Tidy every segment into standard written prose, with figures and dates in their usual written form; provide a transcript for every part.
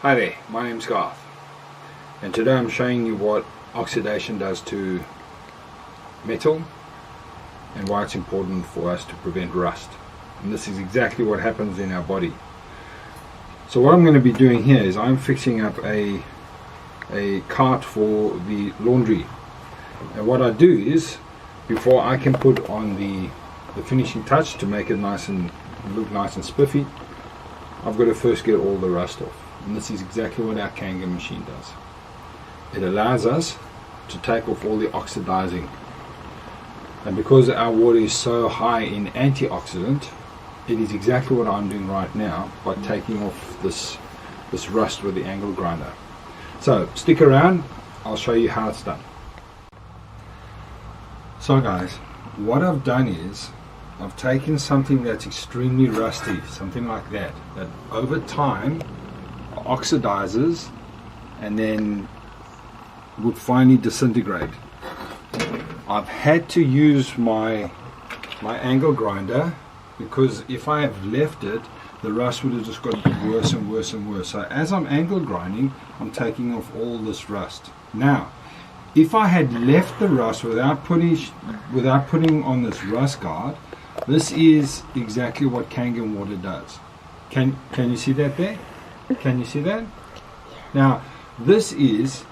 Hi there, my name's Garth, and today I'm showing you what oxidation does to metal and why it's important for us to prevent rust. And this is exactly what happens in our body. So what I'm going to be doing here is I'm fixing up a cart for the laundry, and what I do is, before I can put on the finishing touch to make it nice and look nice and spiffy, I've got to first get all the rust off. And this is exactly what our Kangen machine does. It allows us to take off all the oxidizing. And because our water is so high in antioxidant, it is exactly what I'm doing right now by taking off this rust with the angle grinder. So stick around, I'll show you how it's done. So guys, what I've done is I've taken something that's extremely rusty, something like that over time oxidizes and then would finally disintegrate. I've had to use my angle grinder because if I have left it, the rust would have just got worse and worse and worse. So as I'm angle grinding, I'm taking off all this rust. Now, if I had left the rust without putting on this rust guard, this is exactly what Kangen water does. Can you see that there? Can you see that? Now, this is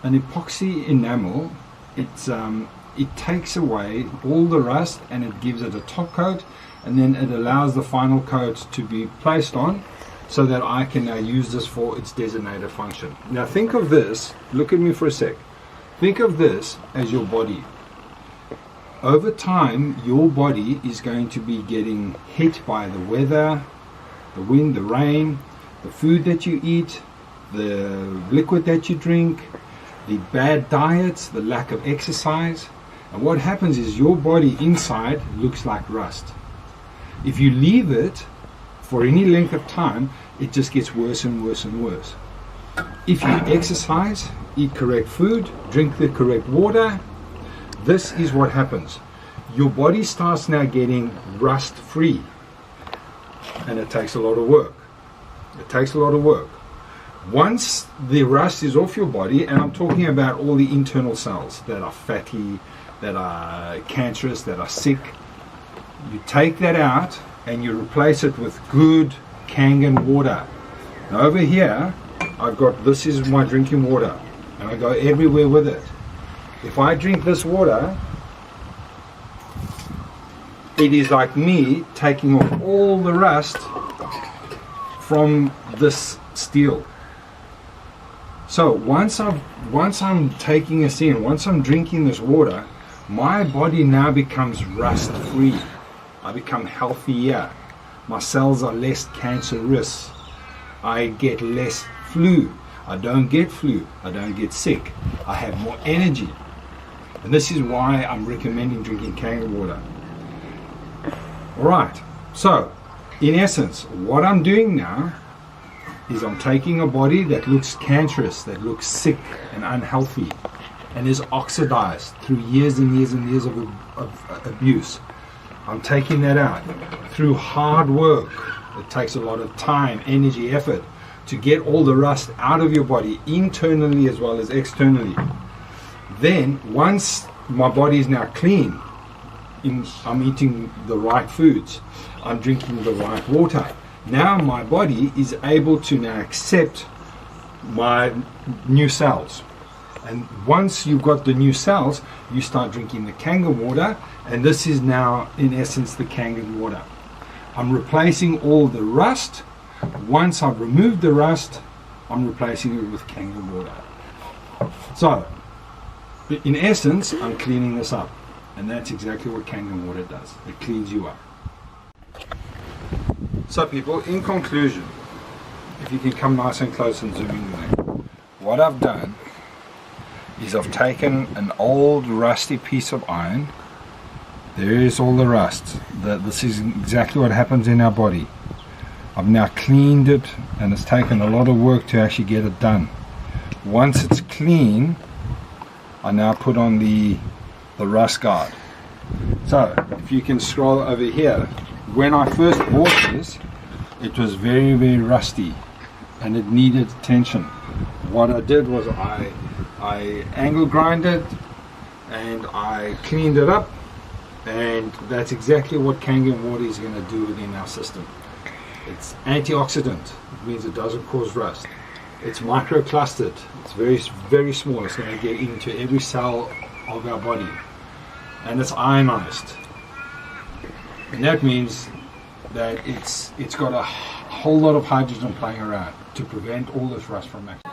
an epoxy enamel. It takes away all the rust and it gives it a top coat, and then it allows the final coat to be placed on so that I can now use this for its designated function. Now think of this, look at me for a sec. Think of this as your body. Over time, your body is going to be getting hit by the weather, the wind, the rain, the food that you eat, the liquid that you drink, the bad diets, the lack of exercise. And what happens is your body inside looks like rust. If you leave it for any length of time, it just gets worse and worse and worse. If you exercise, eat correct food, drink the correct water, this is what happens. Your body starts now getting rust free, and it takes a lot of work. It takes a lot of work. Once the rust is off your body, and I'm talking about all the internal cells that are fatty, that are cancerous, that are sick, you take that out and you replace it with good Kangen water. Now over here, this is my drinking water, and I go everywhere with it. If I drink this water, it is like me taking off all the rust from this steel. So once I'm taking this in, once I'm drinking this water, my body now becomes rust free. I become healthier. My cells are less cancerous. I get less flu. I don't get flu. I don't get sick. I have more energy. And this is why I'm recommending drinking Kangen water. Alright, so in essence, what I'm doing now is I'm taking a body that looks cancerous, that looks sick and unhealthy, and is oxidized through years and years and years of abuse. I'm taking that out through hard work. It takes a lot of time, energy, effort to get all the rust out of your body, internally as well as externally. Then, once my body is now clean, I'm eating the right foods, I'm drinking the right water. Now my body is able to now accept my new cells. And once you've got the new cells, you start drinking the Kangen water, and this is now, in essence, the Kangen water. I'm replacing all the rust. Once I've removed the rust, I'm replacing it with Kangen water. So, in essence, I'm cleaning this up. And that's exactly what Kangen water does. It cleans you up. So people, in conclusion, if you can come nice and close and zoom in there, what I've done is I've taken an old rusty piece of iron. There is all the rust. This is exactly what happens in our body. I've now cleaned it, and it's taken a lot of work to actually get it done. Once it's clean, I now put on the rust guard. So if you can scroll over here, when I first bought this, it was very, very rusty. and it needed attention. What I did was I angle grinded and I cleaned it up, and that's exactly what Kangen water is going to do within our system. It's antioxidant. It means it doesn't cause rust. It's microclustered. It's very, very small. It's going to get into every cell of our body. And it's ionized. And that means that it's got a whole lot of hydrogen playing around to prevent all this rust from acting.